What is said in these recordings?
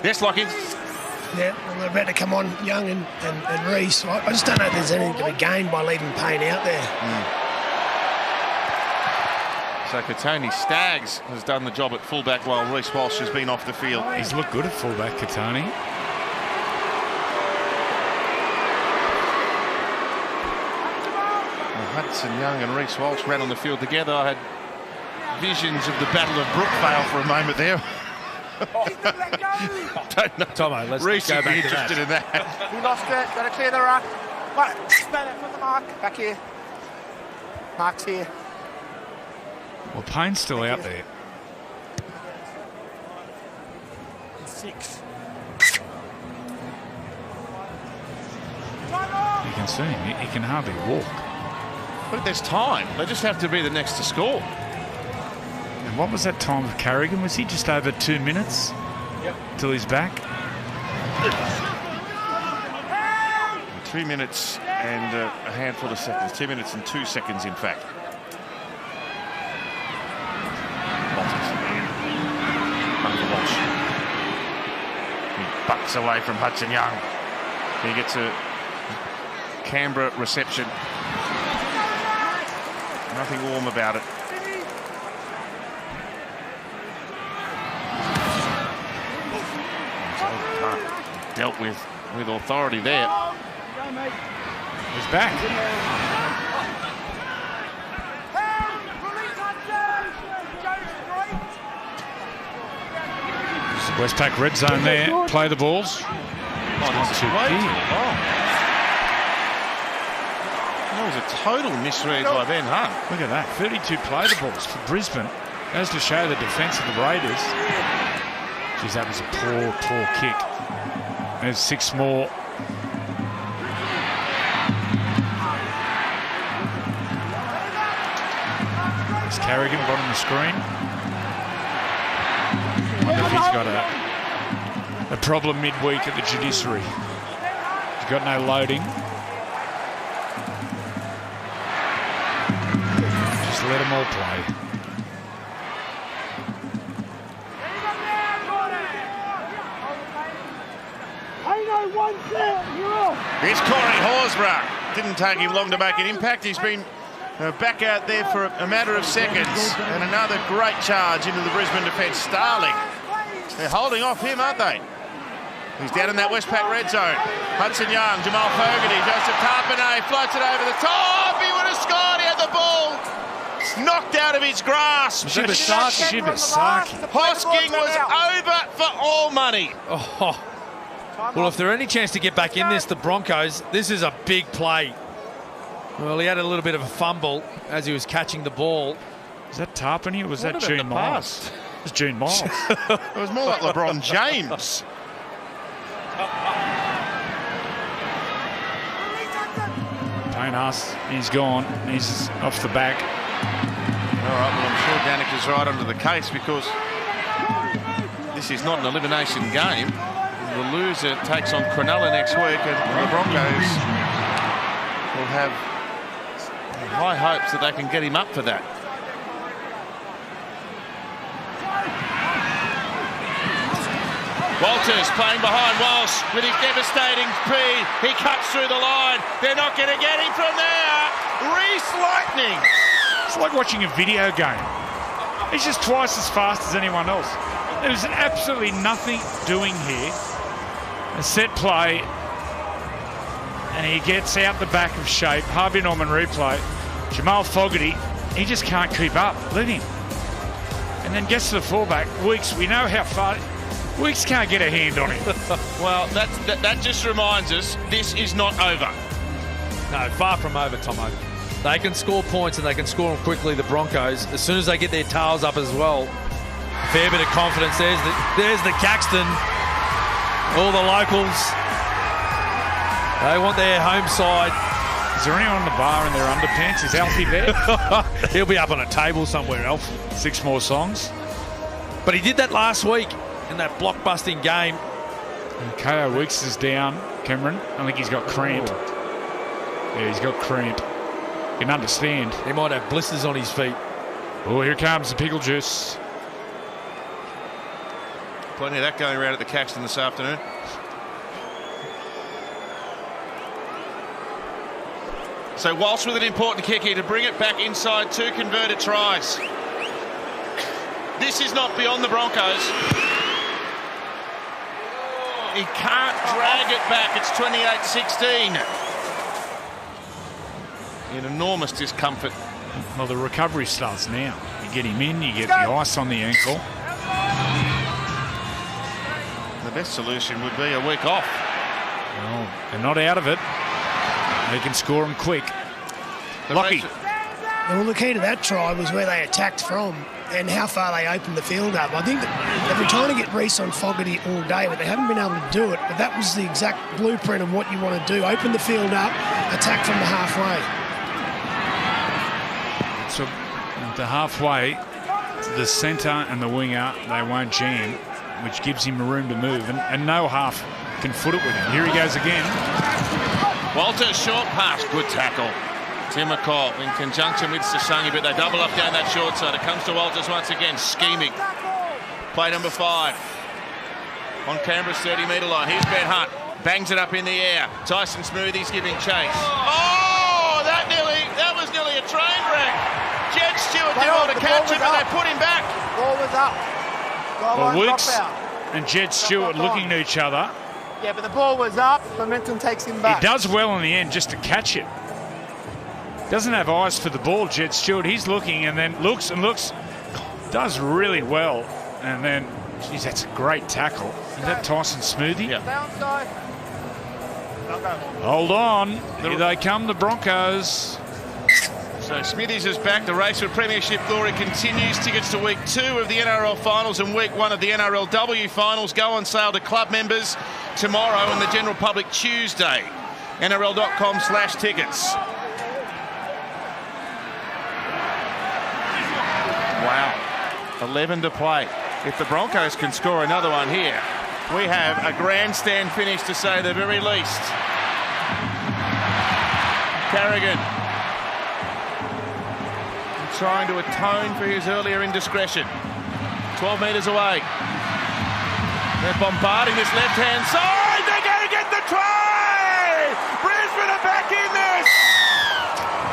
Yes, Lockie. Yeah, well, they're about to come on, Young and Reese. I just don't know if there's anything to be gained by leaving Payne out there. So Katoni Staggs has done the job at fullback while Reece Walsh has been off the field. He's looked good at fullback, Katoni. Hudson Young and Reece Walsh ran on the field together. I had visions of the Battle of Brookvale for a moment there. Don't know. Tomo, let's Reece go would be back to interested that. in that. He lost it. Got to clear the ruck. Right, stand up from the mark. Back here. Mark's here. Well, Payne's still out there. 6. You can see him. He can hardly walk. But there's time. They just have to be the next to score. And what was that time of Carrigan? Was he just over 2 minutes? Yep. Till he's back? 2 minutes and a handful of seconds. 2 minutes and 2 seconds, in fact. Walsh. He bucks away from Hudson Young. He gets a Canberra reception. Nothing warm about it. Dealt with authority there. He's back. Westpac red zone there. Play the balls. Not too big. That was a total misread by Ben Hunt. Look at that. 32 play the balls for Brisbane. Goes to show the defence of the Raiders. Geez, that was a poor kick. There's 6 more. There's Carrigan, bottom of the screen. I wonder if he's got a problem midweek at the judiciary. He's got no loading. Just let them all play. Here's Corey Horsburgh. Didn't take him long to make an impact. He's been back out there for a matter of seconds. And another great charge into the Brisbane defence. Starling. They're holding off him, aren't they? He's down in that Westpac red zone. Hudson Young, Jamal Fogarty, Joseph Carpenter floats it over the top. He would have scored. He had the ball knocked out of his grasp. Shibasaki. Hosking was over for all money. Oh. Well, if there are any chance to get back in this, the Broncos, this is a big play. Well, he had a little bit of a fumble as he was catching the ball. Was that Tarpany or was that June Miles? It was June Miles. It was more like LeBron James. Payne Haas, he's gone. He's off the back. All right, well, I'm sure Danik is right under the case because this is not an elimination game. The loser takes on Cronulla next week, and the Broncos will have high hopes that they can get him up for that. Walters playing behind Walsh with his devastating speed. He cuts through the line. They're not going to get him from there. Reese Lightning. It's like watching a video game. He's just twice as fast as anyone else. There's absolutely nothing doing here. A set play, and he gets out the back of shape. Harvey Norman replay. Jamal Fogarty, he just can't keep up. Let him. And then gets to the fullback. Weeks, we know how far. Weeks can't get a hand on him. Well, that just reminds us this is not over. No, far from over, Tomo. They can score points and they can score them quickly, the Broncos. As soon as they get their tails up as well. Fair bit of confidence. There's the Caxton. All the locals. They want their home side. Is there anyone on the bar in their underpants? Is Alfie there? He'll be up on a table somewhere, Alf. 6 more songs. But he did that last week in that blockbusting game. And KO Weeks is down, Cameron. I think he's got cramp. Yeah, he's got cramp. You can understand. He might have blisters on his feet. Oh, here comes the pickle juice. Plenty of that going around at the Caxton this afternoon. So Walsh with an important kick here to bring it back inside 2 converted tries. This is not beyond the Broncos. He can't drag it back. It's 28-16. In enormous discomfort. Well, the recovery starts now. You get him in, you get the ice on the ankle. The best solution would be a week off. Well, they're not out of it. They can score them quick. Lucky. Well, the key to that try was where they attacked from and how far they opened the field up. I think that they've been trying to get Reece on Fogarty all day, but they haven't been able to do it. But that was the exact blueprint of what you want to do. Open the field up, attack from the halfway. So the halfway, the centre and the winger, they won't jam, which gives him room to move. And no half can foot it with him. Here he goes again. Walter, short pass, good tackle. Tim McCall in conjunction with Sasangi, but they double up down that short side. It comes to Walters once again, scheming. Play number 5 on Canberra's 30-metre line. Here's Ben Hunt, bangs it up in the air. Tyson Smoothie's giving chase. Oh, that was nearly a train wreck. Jed Stewart didn't want to catch it, but they put him back. Ball was up. Well, Wilkes and Jed Stewart looking to each other. Yeah, but the ball was up. Momentum takes him back. He does well in the end just to catch it. Doesn't have eyes for the ball, Jed Stewart. He's looking and then looks and looks. Does really well. And then, geez, that's a great tackle. Is that Tyson Smoothie? Yeah. Hold on. Here they come, the Broncos. So Smithies is back. The race for Premiership glory continues. Tickets to week 2 of the NRL finals and week 1 of the NRLW finals go on sale to club members tomorrow and the general public Tuesday. NRL.com/tickets. Wow. 11 to play. If the Broncos can score another one here, we have a grandstand finish to say the very least. Carrigan trying to atone for his earlier indiscretion. 12 metres away. They're bombarding this left-hand side. They're going to get the try! Brisbane are back in this!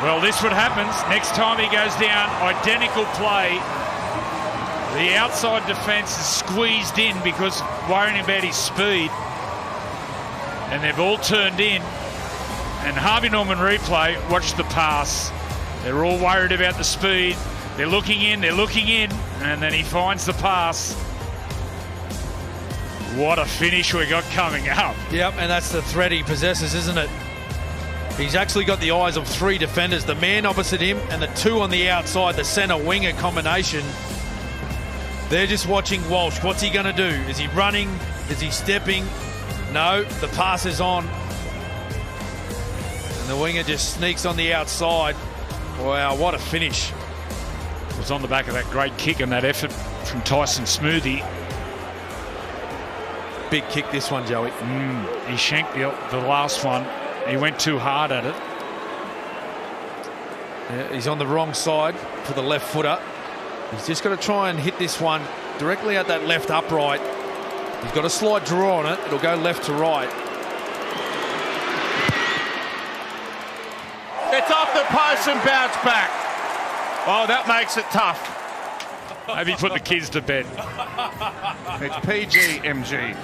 Well, this what happens. Next time he goes down, identical play. The outside defence is squeezed in because worrying about his speed. And they've all turned in. And Harvey Norman replay, watch the pass. They're all worried about the speed. They're looking in, and then he finds the pass. What a finish we got coming up. Yep, and that's the threat he possesses, isn't it? He's actually got the eyes of 3 defenders, the man opposite him and the 2 on the outside, the centre winger combination. They're just watching Walsh. What's he going to do? Is he running? Is he stepping? No, the pass is on. And the winger just sneaks on the outside. Wow, what a finish. It was on the back of that great kick and that effort from Tyson Smoothie. Big kick this one, Joey. He shanked the last one. He went too hard at it. Yeah, he's on the wrong side for the left footer. He's just got to try and hit this one directly at that left upright. He's got a slight draw on it. It'll go left to right. It's off the post and bounce back. Oh, that makes it tough. Maybe put the kids to bed. It's PG, MG.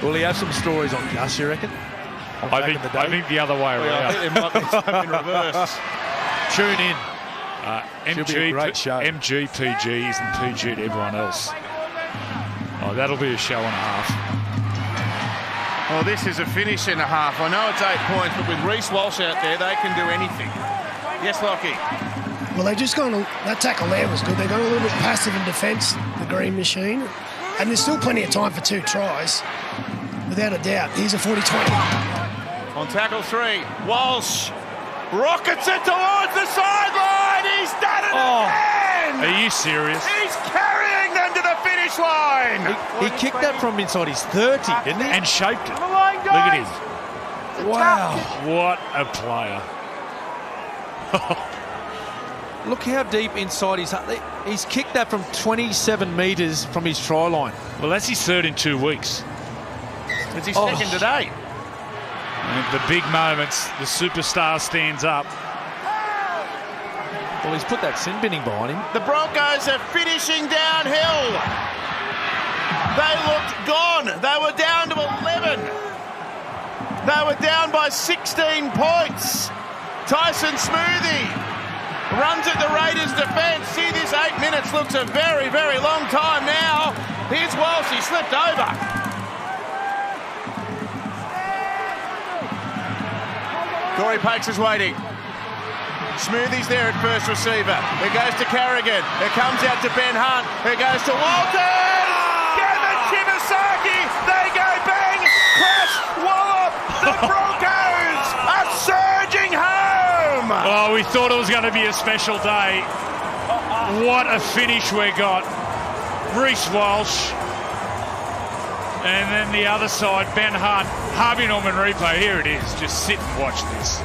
Will he have some stories on Gus, you reckon? I think the other way around. I think there might be something in reverse. Tune in. Should be a great show. MG, PGs and PG to everyone else. Oh, that'll be a show and a half. Well, this is a finish and a half. I know it's 8 points, but with Reece Walsh out there, they can do anything. Yes, Lockie. Well, they just gone. That tackle there was good. They got a little bit passive in defence, the Green Machine, and there's still plenty of time for 2 tries, without a doubt. Here's a 40-20. On tackle 3, Walsh rockets it towards the sideline. He's done it again. Are you serious? He's carrying them to the finish line. He kicked that from inside his 30, didn't he? And shaped it. Look Look at him. Wow. What a player. Look how deep inside he's kicked that from 27 metres from his try line. Well, that's his third in 2 weeks. It's his second today. And the big moments, the superstar stands up. Well, he's put that sin binning behind him. The Broncos are finishing downhill. They looked gone. They were down to 11. They were down by 16 points. Tyson Smoothie runs at the Raiders' defence. See, this 8 minutes looks a very, very long time now. Here's Walsh. He slipped over. Corey Pakes is waiting. Smoothie's there at first receiver. It goes to Carrigan. It comes out to Ben Hunt. It goes to Walton. Gavin Chimasaki. They go bang. Crash. Wallop. The Broncos are surging home. Oh, we thought it was going to be a special day. What a finish we got. Reece Walsh. And then the other side, Ben Hunt. Harvey Norman replay. Here it is. Just sit and watch this.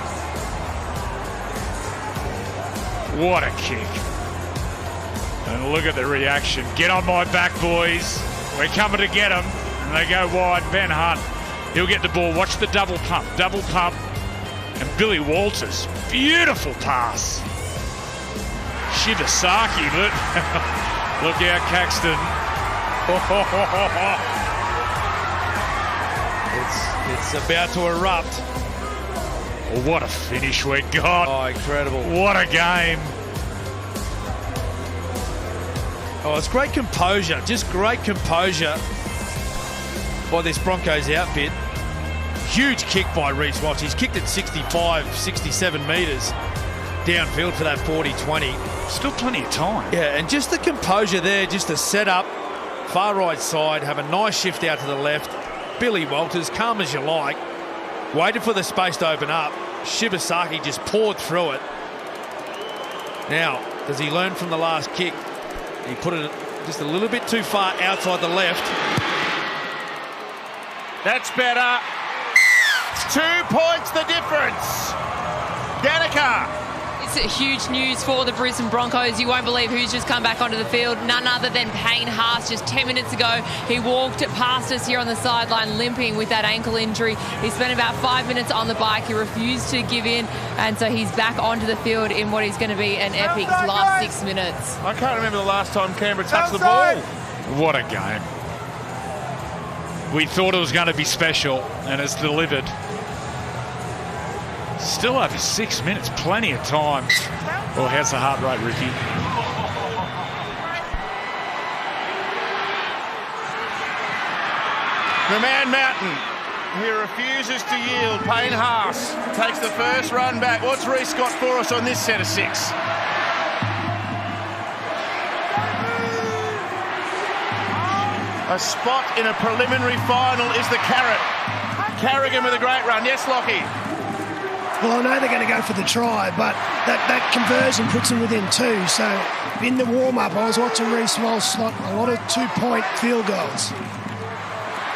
What a kick. And look at the reaction. Get on my back, boys. We're coming to get them. And they go wide. Ben Hunt. He'll get the ball. Watch the double pump. Double pump. And Billy Walters. Beautiful pass. Shibasaki. Look, look out, Caxton. It's about to erupt. Oh, what a finish we got. Oh, incredible. What a game. Oh, it's great composure. Just great composure by this Broncos outfit. Huge kick by Reece Walsh. He's kicked it 65, 67 metres downfield for that 40-20. Still plenty of time. Yeah, and just the composure there, just to set up, far right side, have a nice shift out to the left. Billy Walters, calm as you like, waited for the space to open up. Shibasaki just poured through it. Now, does he learn from the last kick? He put it just a little bit too far outside the left. That's better. 2 points the difference. Danica. It's huge news for the Brisbane Broncos. You won't believe who's just come back onto the field. None other than Payne Haas. Just 10 minutes ago, he walked past us here on the sideline limping with that ankle injury. He spent about 5 minutes on the bike. He refused to give in, and so he's back onto the field in what is going to be an epic last 6 minutes. I can't remember the last time Canberra touched the ball. What a game. We thought it was going to be special, and it's delivered. Still over 6 minutes, plenty of time. Oh, how's the heart rate, Ricky? The man Mountain, he refuses to yield. Payne Haas takes the first run back. What's Reece got for us on this set of 6? A spot in a preliminary final is the carrot. Carrigan with a great run. Yes, Lockie. Well, I know they're going to go for the try, but that conversion puts them within 2. So in the warm-up, I was watching Reece Walsh slot a lot of 2-point field goals.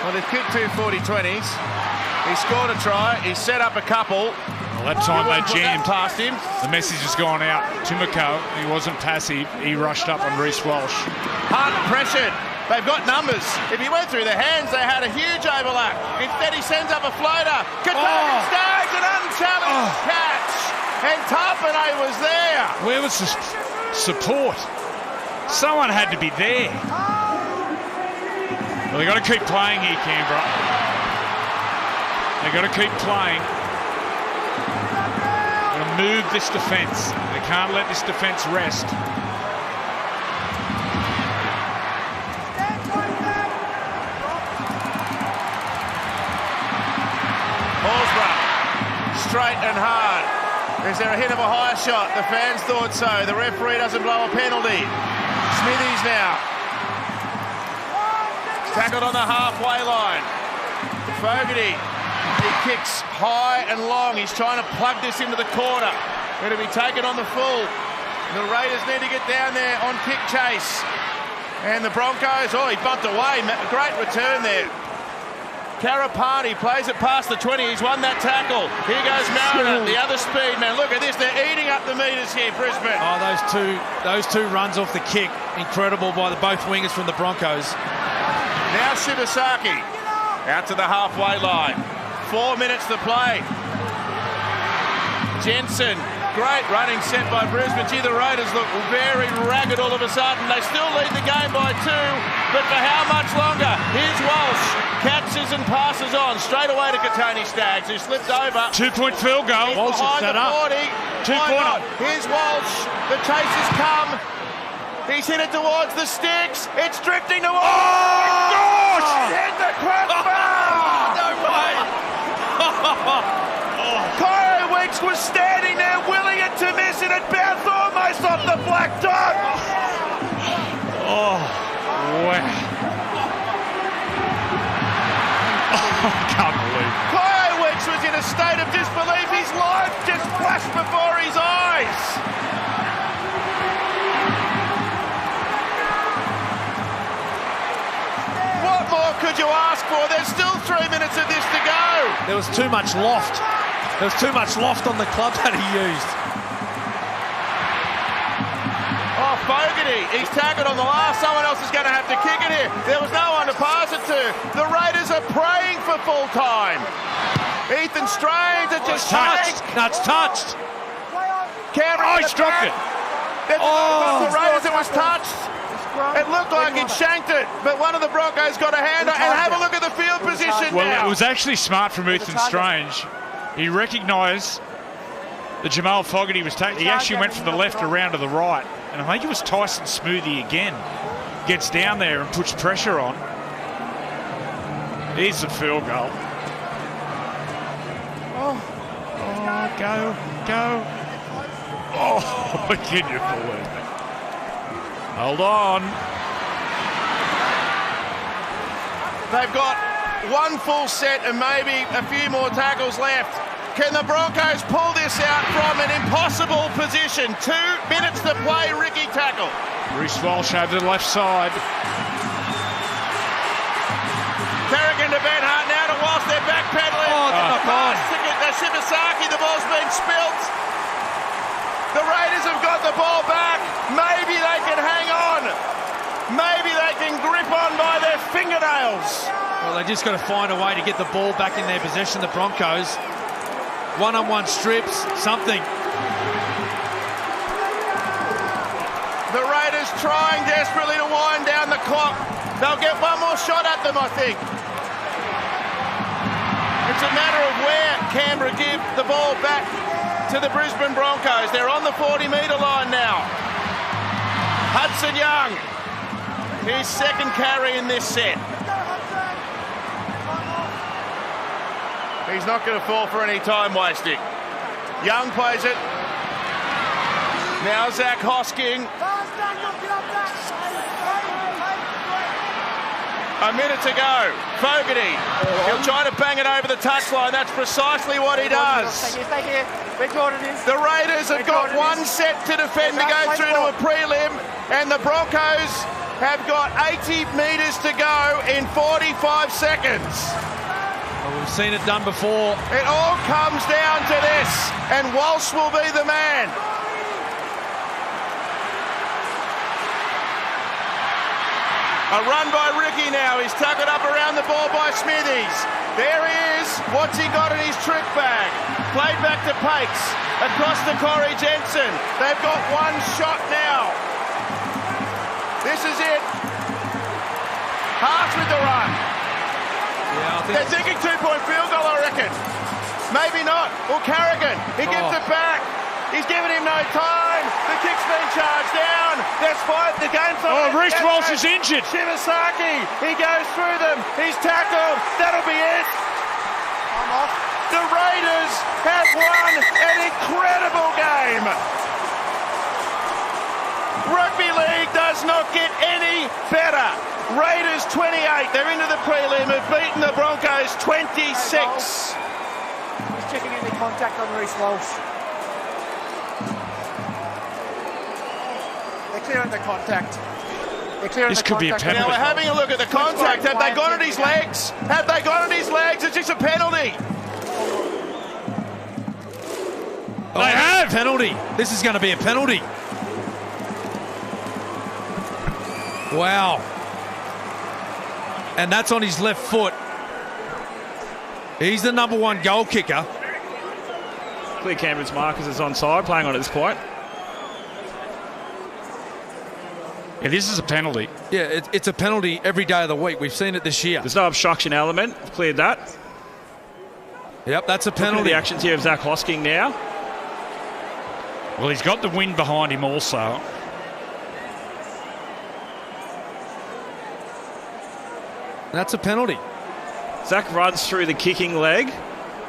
Well, they've kicked 2 40-20s. He scored a try. He set up a couple. Well, that time they jammed past him. The message has gone out. Timoko, he wasn't passive. He rushed up on Reece Walsh. Hunt pressured. They've got numbers. If he went through the hands, they had a huge overlap. Instead, he sends up a floater. Katagan stays an unchallenged catch. And Tarpanay was there. Where was the support? Someone had to be there. Well, they've got to keep playing here, Canberra. They've got to keep playing. They've got to move this defence. They can't let this defence rest. Straight and hard. Is there a hit of a high shot? The fans thought so. The referee doesn't blow a penalty. Smithies now. Tackled on the halfway line. Fogarty. He kicks high and long. He's trying to plug this into the corner. It'll be taken on the full. The Raiders need to get down there on kick chase. And the Broncos, he bumped away. Great return there. Karapani plays it past the 20. He's won that tackle. Here goes Mariner, the other speed man. Look at this. They're eating up the metres here, Brisbane. Oh, those two runs off the kick. Incredible by both wingers from the Broncos. Now Shibasaki out to the halfway line. 4 minutes to play. Jensen, great running set by Brisbane. Gee, the Raiders look very ragged all of a sudden. They still lead the game by 2, but for how much longer? Here's Walsh, catches and passes on straight away to Katoni Staggs, who slipped over. 2-point field goal. Walsh is set up. 40. 2-pointer. Here's Walsh. The chase has come. He's hit it towards the sticks. It's drifting towards. Oh, gosh! Hit the crossbar! No way! Kyle Weeks was standing there willing it to miss, and it bounced almost off the black dot. Oh, wow. Oh, I can't believe it. Kyle Weeks was in a state of disbelief. His life just flashed before his eyes. What more could you ask for? There's still 3 minutes of this to go. There was too much loft. There was too much loft on the club that he used. Oh, Fogarty, he's tackled on the last. Someone else is going to have to kick it here. There was no one to pass it to. The Raiders are praying for full time. Ethan Strange, it just touched. No, it's touched. Oh, he struck it. The Raiders, it was touched. It looked like it shanked it, but one of the Broncos got a hand on. And have a look at the field position Well, now. it was actually smart from Ethan Strange. He recognised that Jamal Fogarty was taking. He actually went from the left around to the right. And I think it was Tyson Smoothie again. Gets down there and puts pressure on. Here's the field goal. Oh, go. Oh, can you believe it? Hold on. They've got one full set and maybe a few more tackles left. Can the Broncos pull this out from an impossible position? 2 minutes to play, Ricky tackle. Reece Walsh over the left side. Carrigan to Ben Hart, now to Walsh, they're backpedaling. Shibasaki, the ball's been spilt. The Raiders have got the ball back. Maybe they can hang on. Maybe they can grip on by their fingernails. Well, they just got to find a way to get the ball back in their possession, the Broncos. One-on-one strips, something. The Raiders trying desperately to wind down the clock. They'll get one more shot at them, I think. It's a matter of where Canberra give the ball back to the Brisbane Broncos. They're on the 40-metre line now. Hudson Young, his second carry in this set. He's not going to fall for any time wasting. Young plays it. Now Zach Hosking. A minute to go. Fogarty. He'll try to bang it over the touchline. That's precisely what he does. The Raiders have got one set to defend to go through to a prelim, and the Broncos have got 80 metres to go in 45 seconds. Well, we've seen it done before. It all comes down to this, and Walsh will be the man. A run by Ricky now. He's tackled up around the ball by Smithies. There he is. What's he got in his trick bag? Played back to Pakes. Across to Corey Jensen. They've got one shot now. This is it. Half with the run. Yeah, They're thinking 2-point field goal, I reckon. Maybe not. Well, Carrigan, he gives it back. He's given him no time. The kick's been charged down. That's five. The game's on. Oh, Reece Walsh is injured. Shibasaki, he goes through them. He's tackled. That'll be it. I'm off. The Raiders have won an incredible game. Rugby League does not get any better. Raiders 28. They're into the prelim. Have beaten the Broncos 26. He's checking any contact on Reece Walsh. They're clearing the contact. This could be a penalty. Now we're having a look at the contact. Have they gone at his legs? Have they gone at his legs? Is this a penalty? They have! Penalty. This is going to be a penalty. Wow. And that's on his left foot. He's the #1 goal kicker. Clear Cameron's markers is onside, playing on at this point. Yeah, this is a penalty. Yeah, it's a penalty every day of the week. We've seen it this year. There's no obstruction element. We've cleared that. Yep, that's a Looking at penalty. the actions here of Zach Hosking now. Well, he's got the wind behind him also. That's a penalty. Zach runs through the kicking leg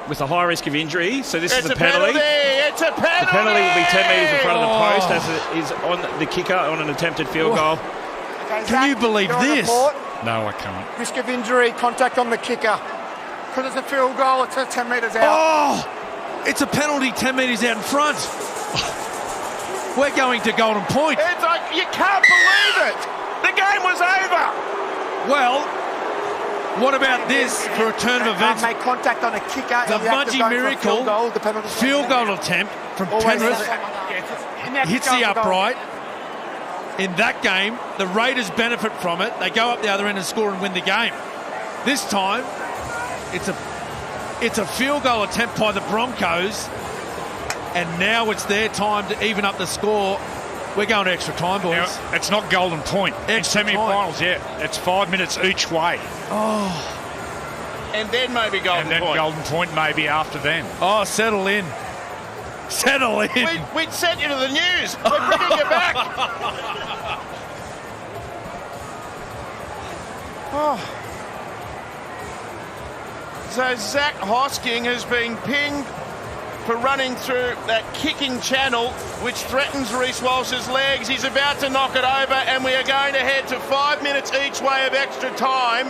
with a high risk of injury, so this is It's a penalty. It's a penalty! The penalty will be 10 metres in front of the post as it is on the kicker on an attempted field goal. Okay, Can you believe you're on this? report. No, I can't. Risk of injury, contact on the kicker. Because it's a field goal, it's 10 metres out. Oh! It's a penalty 10 metres out in front. We're going to Golden Point. It's like, you can't believe it! The game was over! Well, what about this for a turn of events? Make contact on a kicker. The and you have to Vudgie go for a Miracle field goal, the penalty. field goal attempt from Always Penrith hits the goal. upright. In that game, the Raiders benefit from it. They go up the other end and score and win the game. This time, it's a field goal attempt by the Broncos, and now it's their time to even up the score. We're going to extra time, boys. Now, it's not Golden Point. In Extra semi-finals, yeah. It's 5 minutes each way. And then maybe Golden And then Point. Golden Point maybe after them. Oh, settle in. Settle in. We'd sent you to the news. We're bringing you back. So Zach Hosking has been pinged for running through that kicking channel which threatens Reece Walsh's legs. He's about to knock it over, and we are going to head to 5 minutes each way of extra time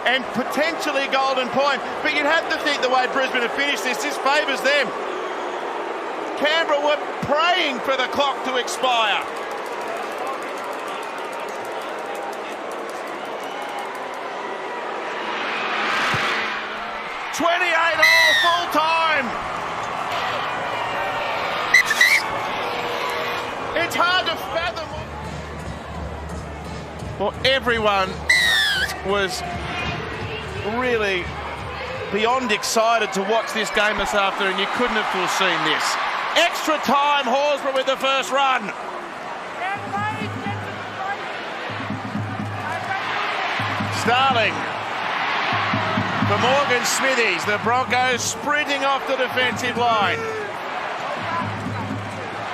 and potentially Golden Point. But you'd have to think the way Brisbane have finished this favours them. Canberra were praying for the clock to expire. $28 all full time. It's hard to fathom. Well, everyone was really beyond excited to watch this game this afternoon. You couldn't have foreseen this. Extra time, Horsburgh with the first run. Starling for Morgan Smithies. The Broncos sprinting off the defensive line.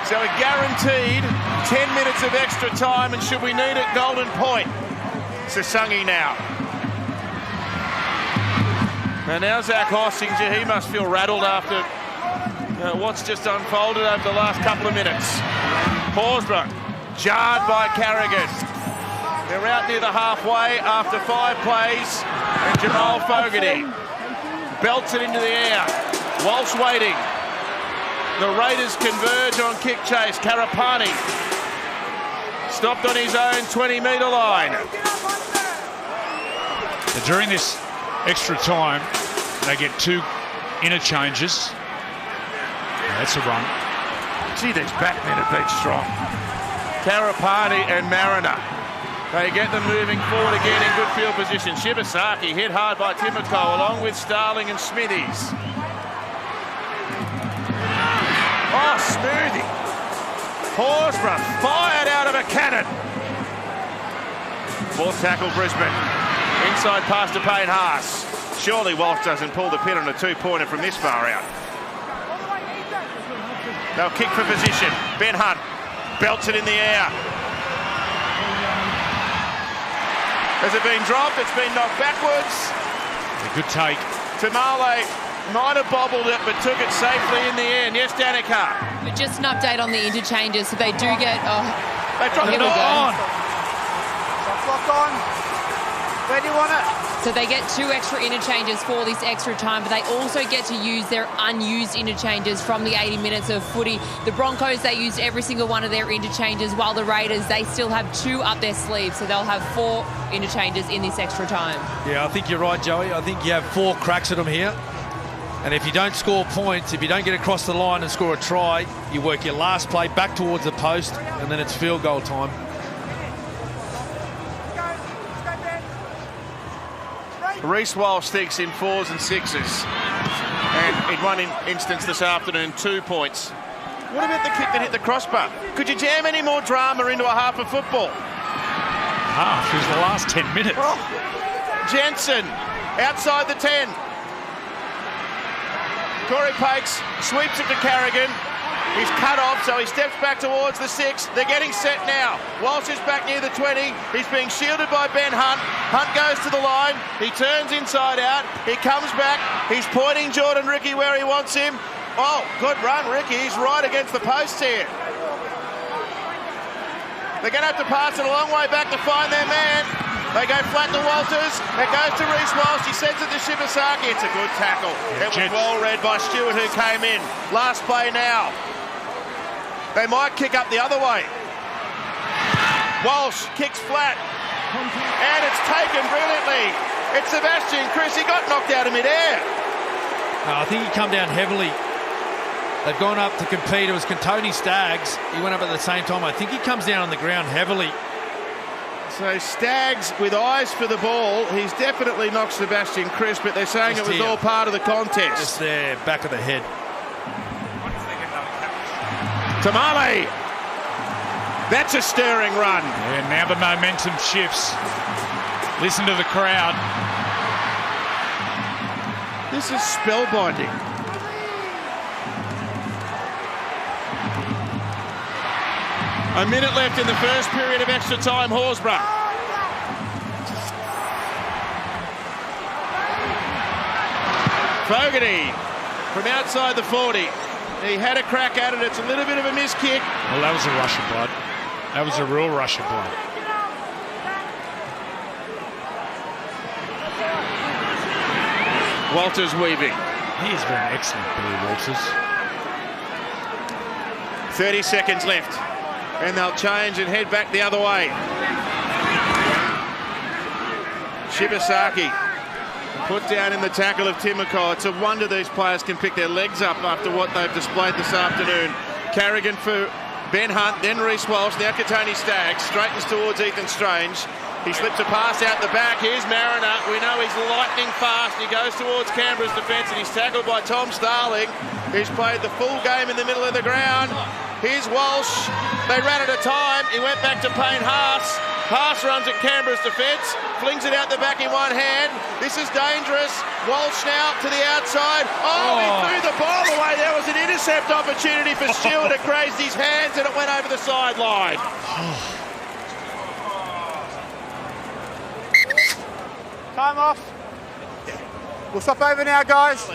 So a guaranteed 10 minutes of extra time, and should we need it, Golden Point. Sasungi now. And now Zach Hosking, he must feel rattled after what's just unfolded over the last couple of minutes. Horsburgh jarred by Carrigan. They're out near the halfway after 5 plays, and Jamal Fogarty belts it into the air. Walsh waiting. The Raiders converge on kick chase. Karapani stopped on his own 20-metre line. During this extra time, they get 2 interchanges. That's a run. Gee, these back men have been strong. Karapani and Mariner. They get them moving forward again in good field position. Shibasaki hit hard by Timoko along with Starling and Smithies. Oh, Smoothie. Horsburgh fired out of a cannon. 4th tackle, Brisbane. Inside pass to Payne Haas. Surely Walsh doesn't pull the pin on a 2-pointer from this far out. They'll kick for position. Ben Hunt belts it in the air. Has it been dropped? It's been knocked backwards. A good take. Tamale might have bobbled it, but took it safely in the end. Yes, Danica. But just an update on the interchanges, so they do get... They dropped Here it we go. on. Shot clock on. Where do you want it? So they get 2 extra interchanges for this extra time, but they also get to use their unused interchanges from the 80 minutes of footy. The Broncos, they used every single one of their interchanges, while the Raiders, they still have 2 up their sleeve, so they'll have 4 interchanges in this extra time. Yeah, I think you're right, Joey. I think you have 4 cracks at them here. And if you don't score points, if you don't get across the line and score a try, you work your last play back towards the post, and then it's field goal time. Reece Walsh thinks in 4s and 6s. And in one instance this afternoon, 2 points. What about the kick that hit the crossbar? Could you jam any more drama into a half of football? Half is the last 10 minutes. Oh. Jensen, outside the 10. Corey Pakes sweeps it to Carrigan. He's cut off, so he steps back towards the 6. They're getting set now. Walsh is back near the 20. He's being shielded by Ben Hunt. Hunt goes to the line. He turns inside out. He comes back. He's pointing Jordan Ricky where he wants him. Oh, good run, Ricky. He's right against the posts here. They're going to have to pass it a long way back to find their man. They go flat to Walters. It goes to Reece Walsh. He sends it to Shibasaki. It's a good tackle. It was well read by Stewart, who came in. Last play now. They might kick up the other way. Walsh kicks flat. And it's taken brilliantly. It's Sebastian Chris. He got knocked out of midair. No, I think he come down heavily. They've gone up to compete. It was Cantoni Staggs. He went up at the same time. I think he comes down on the ground heavily. So Staggs with eyes for the ball. He's definitely knocked Sebastian Chris, but they're saying Just it was here. all part of the contest. Just there, back of the head. Tamale. That's a stirring run. Yeah, now the momentum shifts. Listen to the crowd. This is spellbinding. A minute left in the first period of extra time, Horsburgh. Fogarty from outside the 40. He had a crack at it. It's a little bit of a miss kick. Well, that was a rush of blood. That was a real rush of blood. Walters weaving. He has been excellent, Billy Walters. 30 seconds left. And they'll change and head back the other way. Shibasaki put down in the tackle of Timoko. It's a wonder these players can pick their legs up after what they've displayed this afternoon. Carrigan for Ben Hunt, then Reece Walsh, now Cantoni Staggs. Straightens towards Ethan Strange. He slips a pass out the back. Here's Mariner. We know he's lightning fast. He goes towards Canberra's defence and he's tackled by Tom Starling, who's played the full game in the middle of the ground. Here's Walsh. They ran out of time. He went back to Payne Haas. Haas runs at Canberra's defence, flings it out the back in one hand. This is dangerous. Walsh now to the outside. Oh, he threw the ball away. There was an intercept opportunity for Stewart. It grazed his hands and it went over the sideline. Time off. We'll stop over now, guys.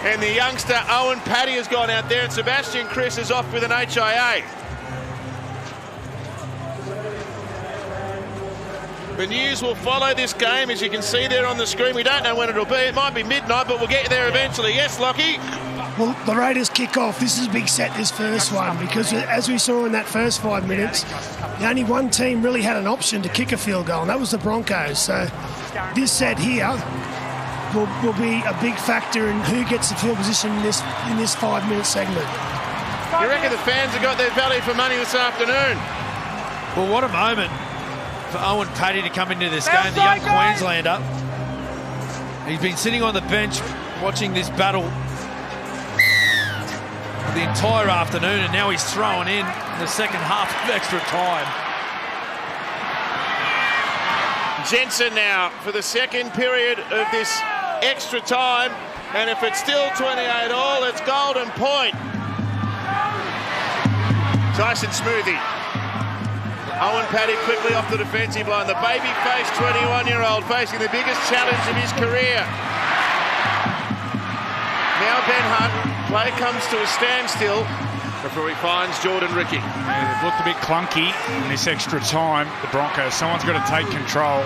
And the youngster Owen Paddy has gone out there and Sebastian Chris is off with an HIA. The news will follow this game, as you can see there on the screen. We don't know when it'll be. It might be midnight, but we'll get there eventually. Yes, Lockie? Well, the Raiders kick off. This is a big set, this first one, because as we saw in that first 5 minutes, only one team really had an option to kick a field goal, and that was the Broncos. So this set here will be a big factor in who gets the field position in this 5-minute segment. You reckon the fans have got their value for money this afternoon? Well, what a moment for Owen Paddy to come into this game, the young Queenslander. He's been sitting on the bench watching this battle for the entire afternoon, and now he's thrown in the second half of extra time. Jensen now for the second period of this extra time, and if it's still 28 all, it's golden point. Tyson Smoothie. Owen Paddy quickly off the defensive line. The baby-faced 21-year-old facing the biggest challenge of his career. Now Ben Hunt. Play comes to a standstill before he finds Jordan Ricky. Yeah, they've looked a bit clunky in this extra time, the Broncos. Someone's got to take control.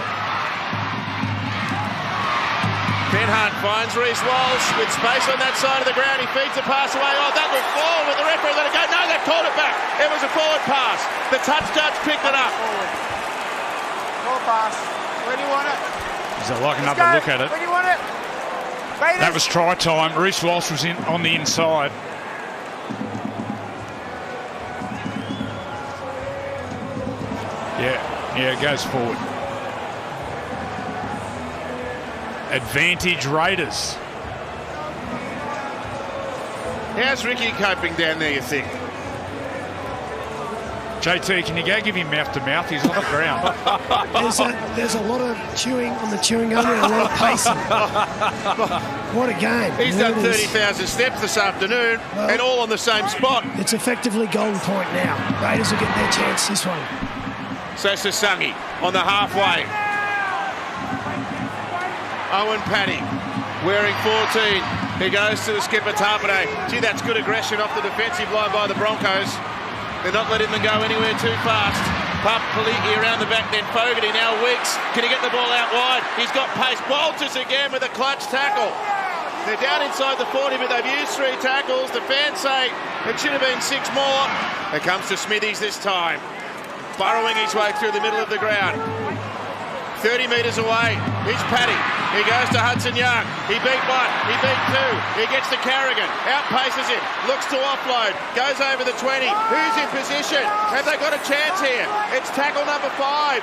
Ben Hunt finds Reece Walsh with space on that side of the ground. He feeds the pass away. Oh, that looked forward, but the referee let it go. No, they called it back. It was a forward pass. The touch judge picked it up. Forward pass. Where do you want it? He's like another look at it. Where do you want it? Raiders. That was try time. Reece Walsh was on the inside. Yeah, it goes forward. Advantage Raiders. How's Ricky coping down there, you think? JT, can you go give him mouth to mouth? He's on the ground. There's a lot of chewing on the chewing gum and a lot of pacing. What a game. He's done 30,000 steps this afternoon, and all on the same spot. It's effectively golden point now. Raiders will get their chance this one. So Sasangi on the halfway. Owen Paddy wearing 14. He goes to the skipper Tapane. Gee, that's good aggression off the defensive line by the Broncos. They're not letting them go anywhere too fast. Papali'i around the back, then Fogarty, now Weeks. Can he get the ball out wide? He's got pace. Walters again with a clutch tackle. They're down inside the 40, but they've used 3 tackles. The fans say it should have been 6 more. It comes to Smithies this time, burrowing his way through the middle of the ground. 30 metres away. Here's Paddy. He goes to Hudson Young. He beat 1. He beat 2. He gets to Carrigan. Outpaces him. Looks to offload. Goes over the 20. Who's in position? Have they got a chance here? It's tackle number 5.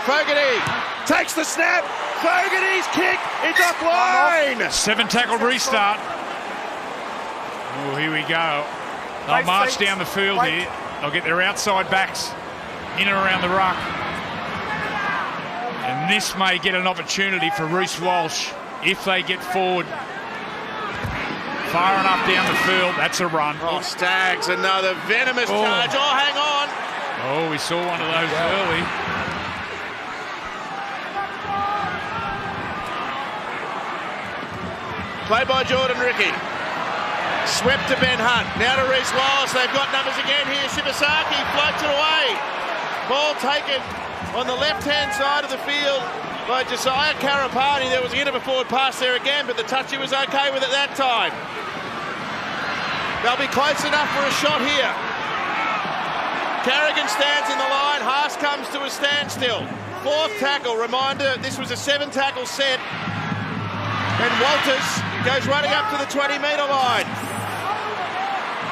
Fogarty takes the snap. Fogarty's kick. It's offline. 7 tackle restart. Oh, here we go. They'll march down the field here. They'll get their outside backs in and around the ruck. And this may get an opportunity for Reece Walsh if they get forward far enough down the field. That's a run. Oh, Staggs, another venomous charge. Oh, hang on. Oh, we saw one of those early. Played by Jordan Ricky. Swept to Ben Hunt. Now to Reece Walsh. They've got numbers again here. Shibasaki floats it away. Ball taken on the left-hand side of the field by Josiah Karapani. There was a hit of a forward pass there again, but the touchy was okay with it that time. They'll be close enough for a shot here. Carrigan stands in the line. Haas comes to a standstill. 4th tackle. Reminder, this was a 7-tackle set. And Walters goes running up to the 20-metre line.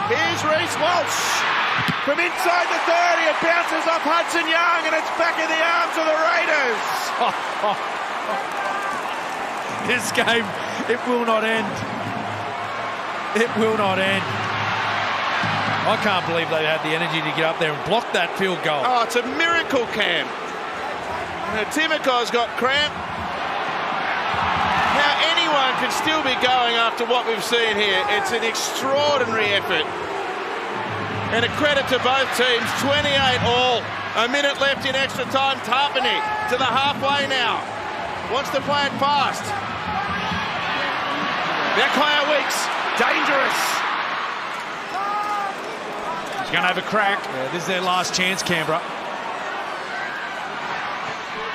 Here's Reece Walsh. From inside the 30, it bounces off Hudson Young, and it's back in the arms of the Raiders. This game, it will not end. It will not end. I can't believe they had the energy to get up there and block that field goal. Oh, it's a miracle, Cam. Timoko's got cramp. How anyone can still be going after what we've seen here, it's an extraordinary effort. And a credit to both teams, 28 all. A minute left in extra time. Tapane to the halfway now. Wants to play it fast. Now Kaya Weeks, dangerous. He's going to have a crack. Yeah, this is their last chance, Canberra.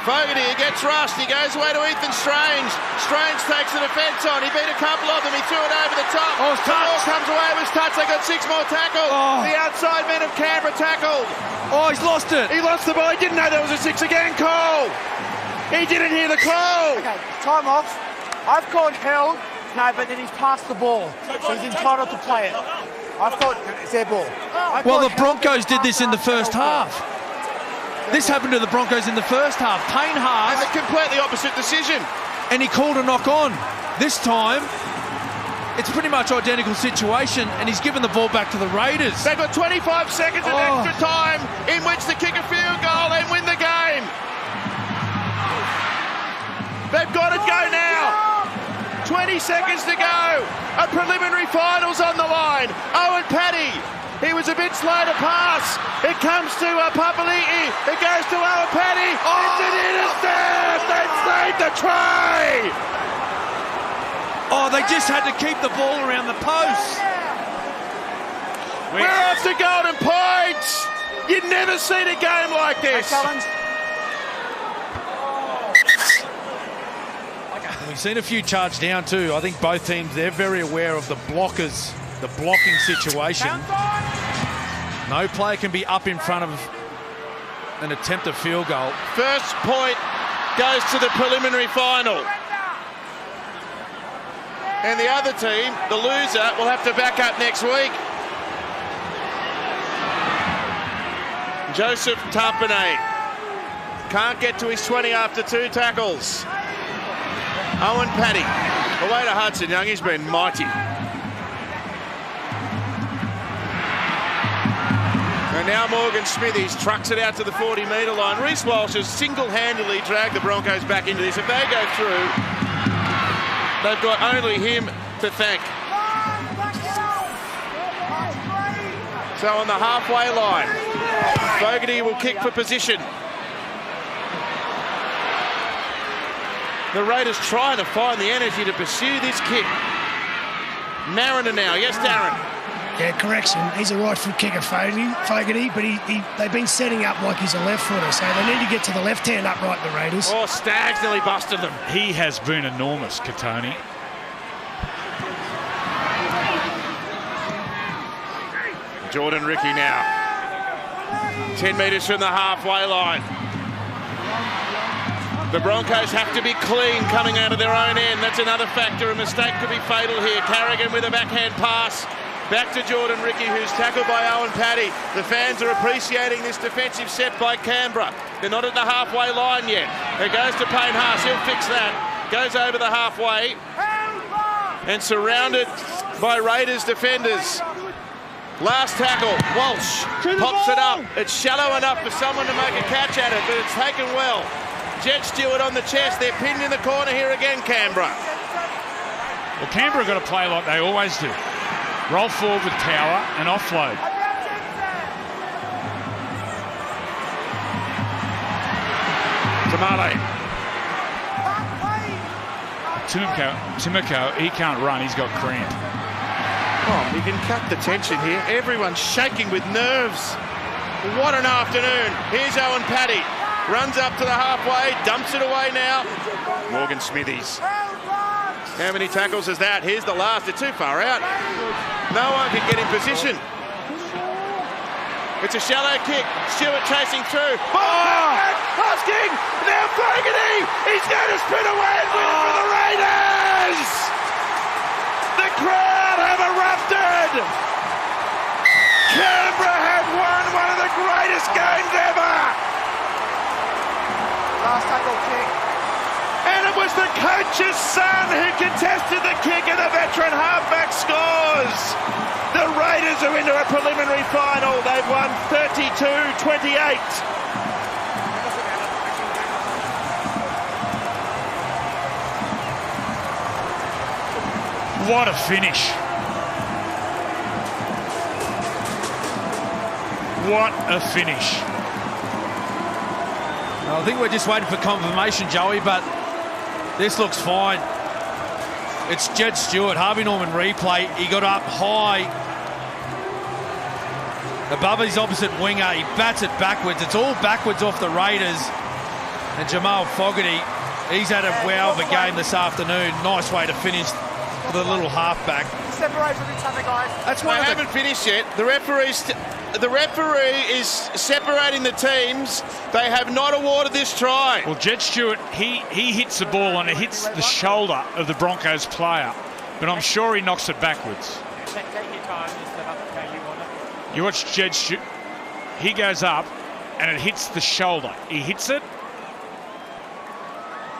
Fogarty, he gets rushed. He goes away to Ethan Strange. Strange takes the defence on. He beat a couple of them. He threw it over the top. Oh, it's touch. Comes away with his touch. They got 6 more tackles. Oh. The outside men of Canberra tackled. Oh, he's lost it. He lost the ball. He didn't know there was a 6 again. Call. He didn't hear the call. Okay, time off. I've called held. No, but then he's passed the ball. So he's entitled to play it. I've thought it's their ball. Well, the Broncos did this in the first half. This happened to the Broncos in the first half. Payne Haas. And a completely opposite decision. And he called a knock on. This time, it's pretty much identical situation, and he's given the ball back to the Raiders. They've got 25 seconds of extra time in which to kick a field goal and win the game. They've got to go now. 20 seconds to go. A preliminary finals on the line. Owen Paddy. He was a bit slow to pass. It comes to Papali'i. It goes to Owen Paddy. It's an intercept. They saved the try. Oh, they just had to keep the ball around the post. We're off to golden points. You'd never seen a game like this. We've seen a few charge down too. I think both teams, they're very aware of the blockers, the blocking situation. No player can be up in front of an attempted field goal. First point goes to the preliminary final. And the other team, the loser, will have to back up next week. Joseph Tapane can't get to his 20 after 2 tackles. Owen Paddy, away to Hudson Young, he's been mighty. And now Morgan Smithies trucks it out to the 40-metre line. Reece Walsh has single-handedly dragged the Broncos back into this. If they go through, they've got only him to thank. So on the halfway line, Fogarty will kick for position. The Raiders trying to find the energy to pursue this kick. Mariner now. Yes, Darren. Yeah, correction. He's a right foot kicker, Fogarty, but they've been setting up like he's a left footer, so they need to get to the left hand upright, the Raiders. Oh, Staggs nearly busted them. He has been enormous, Katoni. Jordan Ricky now. 10 metres from the halfway line. The Broncos have to be clean coming out of their own end. That's another factor. A mistake could be fatal here. Carrigan with a backhand pass. Back to Jordan Ricky, who's tackled by Owen Paddy. The fans are appreciating this defensive set by Canberra. They're not at the halfway line yet. It goes to Payne Haas. He'll fix that. Goes over the halfway. And surrounded by Raiders defenders. Last tackle, Walsh pops it up. It's shallow enough for someone to make a catch at it, but it's taken well. Jed Stewart on the chest. They're pinned in the corner here again, Canberra. Well, Canberra got to play like they always do. Roll forward with power and offload. Tamale. Timoko, he can't run. He's got cramp. Oh, he can cut the tension here. Everyone's shaking with nerves. What an afternoon. Here's Owen Paddy. Runs up to the halfway, dumps it away now. Morgan Smithies. How many tackles is that? Here's the last. They're too far out. No one can get in position. It's a shallow kick. Stewart chasing through. Oh! Hosking! Now Fogarty! He's going to sprint away and win it for the Raiders! The crowd have erupted! Canberra have won one of the greatest games ever! Last tackle kick. And it was the coach's son who contested the kick, and the veteran halfback scores. The Raiders are into a preliminary final. They've won 32-28. What a finish. What a finish. I think we're just waiting for confirmation, Joey, but this looks fine. It's Jed Stewart, Harvey Norman replay. He got up high above his opposite winger. He bats it backwards. It's all backwards off the Raiders. And Jamal Fogarty, he's had a wow of a game this afternoon. Nice way to finish for the little halfback. Separate from each other, guys. That's why I haven't finished yet. The referee is separating the teams. They have not awarded this try. Well, Jed Stewart, he hits the ball and it hits the shoulder of the Broncos player, but I'm sure he knocks it backwards. You watch Jed Stewart, he goes up and it hits the shoulder. He hits it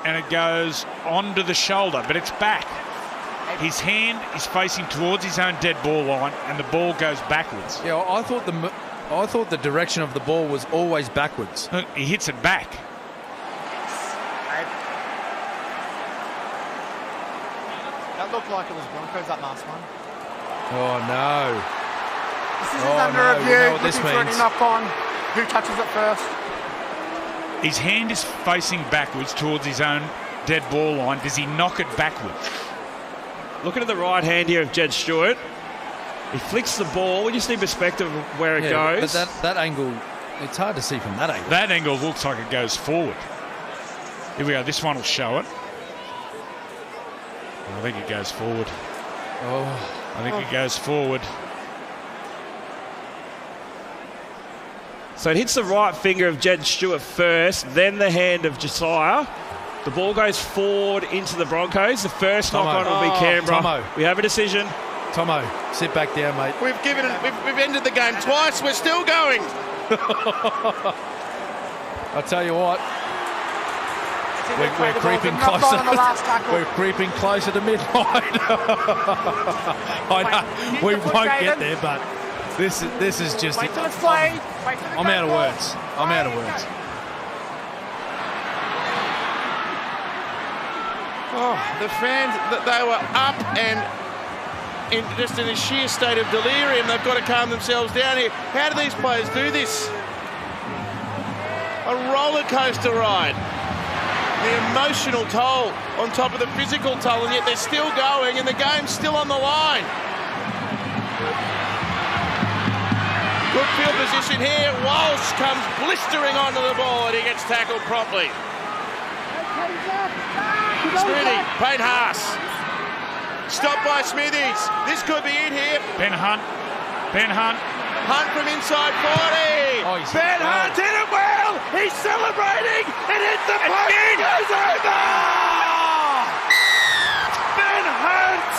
and it goes onto the shoulder, but it's back. His hand is facing towards his own dead ball line and the ball goes backwards. Yeah, I thought the direction of the ball was always backwards. Look, he hits it back. That looked like it was Broncos, that last one. Oh, no. This is under review. We know what this looking for any means. knock on. Who touches it first? His hand is facing backwards towards his own dead ball line. Does he knock it backwards? Looking at the right hand here of Jed Stewart. He flicks the ball. We just need perspective of where it goes. But that angle, it's hard to see from that angle. That angle looks like it goes forward. Here we go. This one will show it. I think it goes forward. Oh, I think it goes forward. So it hits the right finger of Jed Stewart first, then the hand of Josiah. The ball goes forward into the Broncos. The first knock-on will be Canberra. Tomo. We have a decision. Tomo, sit back down, mate. We've ended the game twice. We're still going. I'll tell you what. We're creeping closer. We're creeping closer to midnight. I know we won't get there, but this is just. Wait till it's played. I'm out of words. I'm out of words. Oh, the fans, they were up and just in a sheer state of delirium. They've got to calm themselves down here. How do these players do this? A roller coaster ride. The emotional toll on top of the physical toll, and yet they're still going and the game's still on the line. Good field position here. Walsh comes blistering onto the ball and he gets tackled promptly. Smithy, Payne Haas. Stopped by Smithies. This could be it here. Ben Hunt. Hunt from inside 40. Oh, Ben Hunt did it well. He's celebrating. It hit the post. It goes over. Ben Hunt.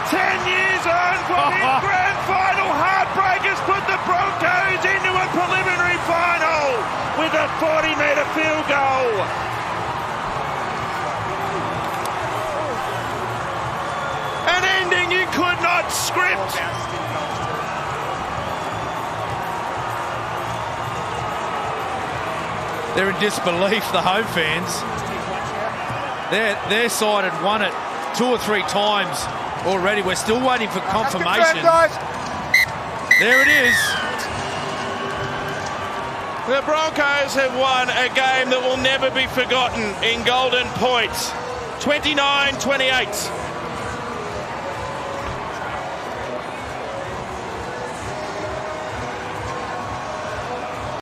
10 years on from his grand final. Heartbreakers put the Broncos into a preliminary final with a 40-metre field goal. An ending you could not script. They're in disbelief, the home fans. Their side had won it 2 or 3 times already. We're still waiting for confirmation. There it is. The Broncos have won a game that will never be forgotten in Golden Point. 29-28.